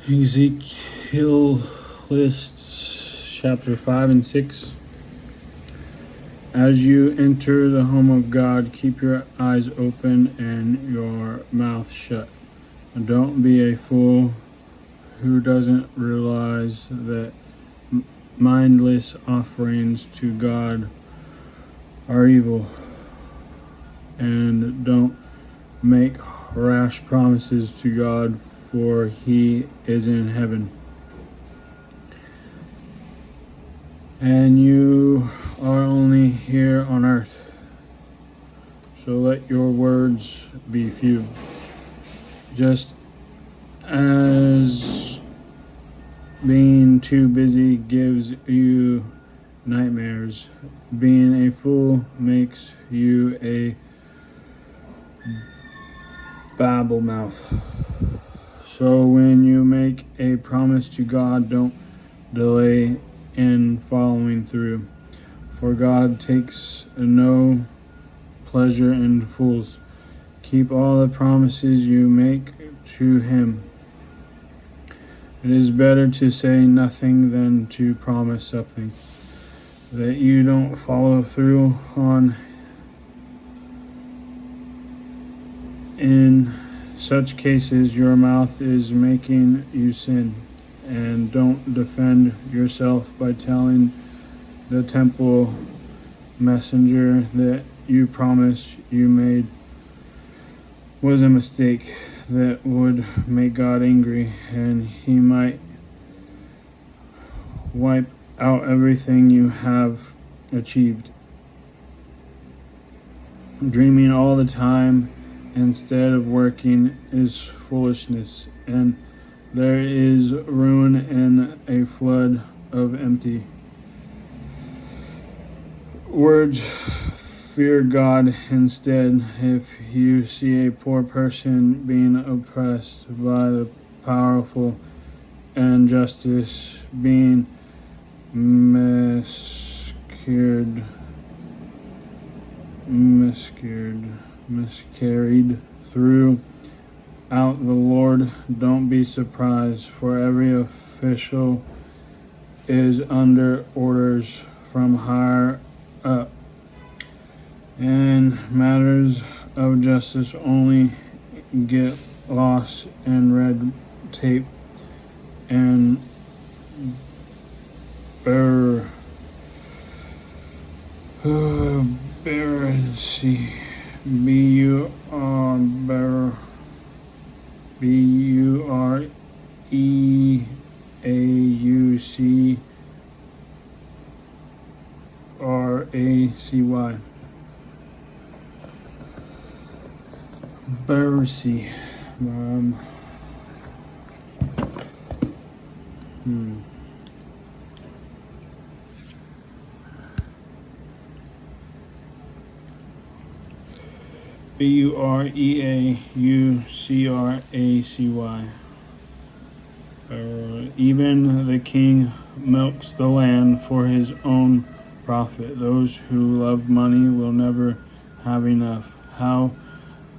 Ezekiel lists chapter 5 and 6. As you enter the home of God, keep your eyes open and your mouth shut. And don't be a fool who doesn't realize that mindless offerings to God are evil. And don't make rash promises to God, for He is in heaven, and you are only here on earth. So let your words be few. Just as being too busy gives you nightmares, being a fool makes you a babble mouth. So when you make a promise to God, don't delay in following through, for God takes no pleasure in fools. Keep all the promises you make to Him. It is better to say nothing than to promise something that you don't follow through on. In such cases, your mouth is making you sin, and don't defend yourself by telling the temple messenger that you promised you made was a mistake that would make God angry, and He might wipe out everything you have achieved. Dreaming all the time instead of working is foolishness, and there is ruin in a flood of empty words. Fear God instead. If you see a poor person being oppressed by the powerful and justice being miscarried throughout the Lord, don't be surprised, for every official is under orders from higher up. And matters of justice only get lost in red tape and bureaucracy. Bureaucracy. Bureaucracy. Bureaucracy. Even the king milks the land for his own profit. Those who love money will never have enough. How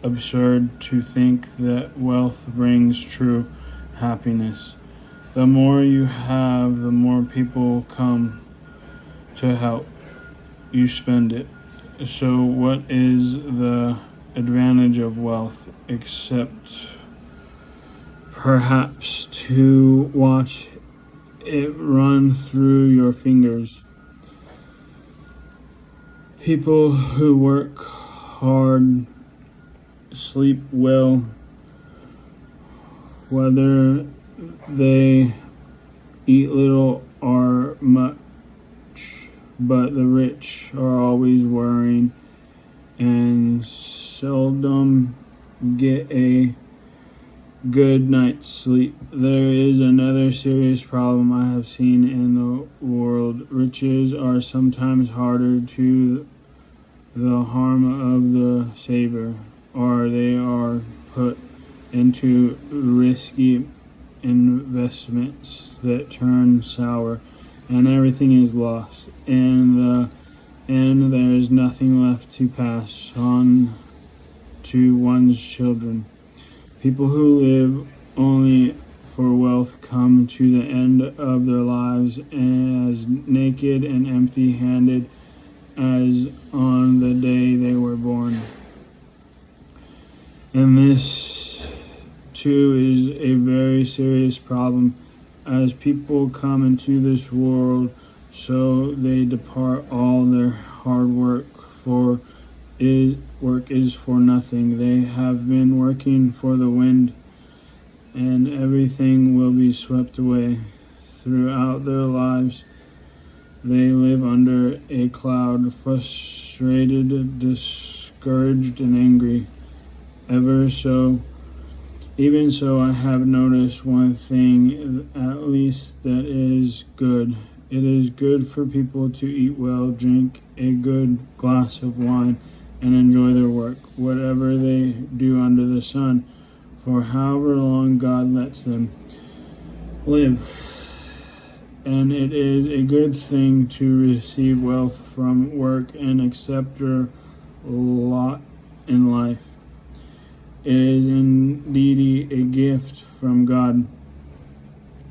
absurd to think that wealth brings true happiness. The more you have, the more people come to help you spend it. So what is the advantage of wealth, except perhaps to watch it run through your fingers? People who work hard sleep well, whether they eat little or much, but the rich are always worrying and seldom get a good night's sleep. There is another serious problem I have seen in the world. Riches are sometimes harder to the harm of the savor, or they are put into risky investments that turn sour, and everything is lost. In the end, there is nothing left to pass on to one's children. People who live only for wealth wealth come to the end of their lives as naked and empty-handed as on the day they were born. And this, too, is a very serious problem. As people come into this world, so they depart. All their hard work is for nothing. They have been working for the wind, and everything will be swept away. Throughout their lives, they live under a cloud, frustrated, discouraged, and angry. Even so, I have noticed one thing, at least, that is good. It is good for people to eat well, drink a good glass of wine, and enjoy their work, whatever they do under the sun, for however long God lets them live. And it is a good thing to receive wealth from work and accept your lot in life. It is indeed a gift from God.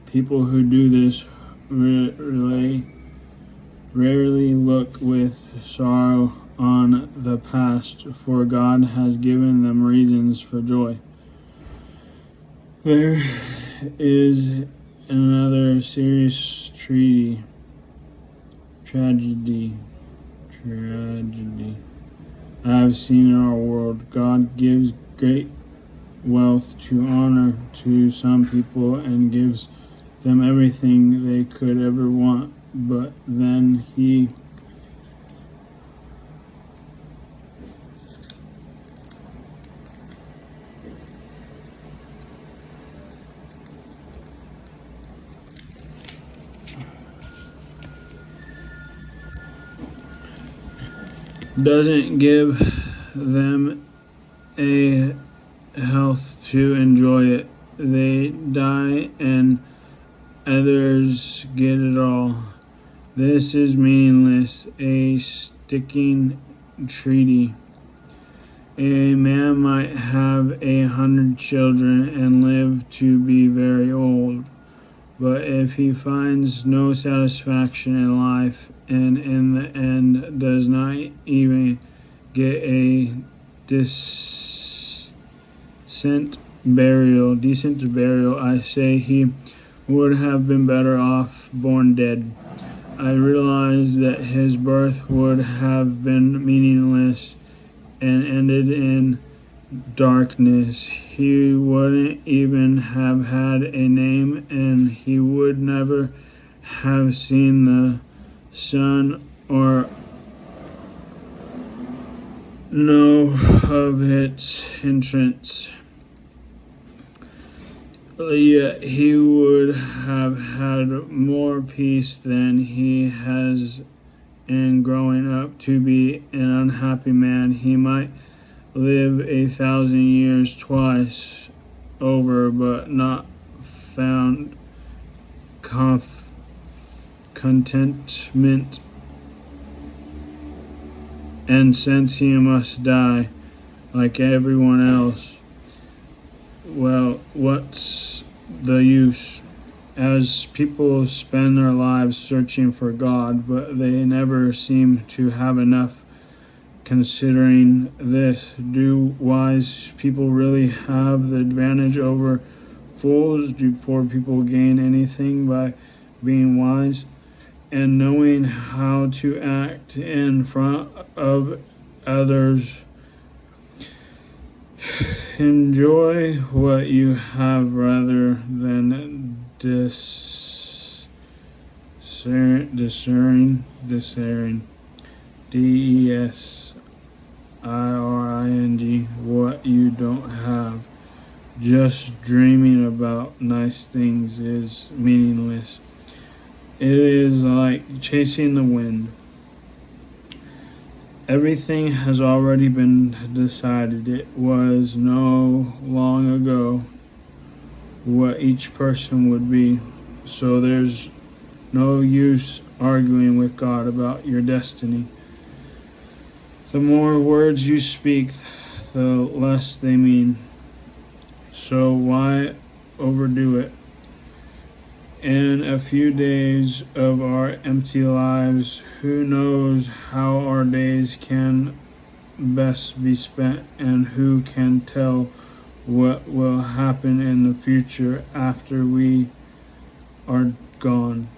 People who do this rarely look with sorrow on the past, for God has given them reasons for joy. There is another serious tragedy I have seen in our world. God gives great wealth to honor to some people and gives them everything they could ever want, but then he doesn't give them a health to enjoy it. They die and others get it all. This is meaningless, a sticking treaty. A man might have 100 children and live to be very old, but if he finds no satisfaction in life and in the end does not even get a decent burial, I say he would have been better off born dead. I realize that his birth would have been meaningless and ended in darkness. He wouldn't even have had a name, and he would never have seen the sun or know of its entrance. Yet he would have had more peace than he has, and growing up to be an unhappy man, he might live 1,000 years twice over, but not found contentment. And since he must die like everyone else, well, what's the use? As people spend their lives searching for God, but they never seem to have enough. Considering this, do wise people really have the advantage over fools? Do poor people gain anything by being wise and knowing how to act in front of others? Enjoy what you have rather than discerning. DESIRING what you don't have. Just dreaming about nice things is meaningless. It is like chasing the wind. Everything has already been decided. It was no long ago what each person would be. So there's no use arguing with God about your destiny. The more words you speak, the less they mean. So why overdo it? In a few days of our empty lives, who knows how our days can best be spent, and who can tell what will happen in the future after we are gone?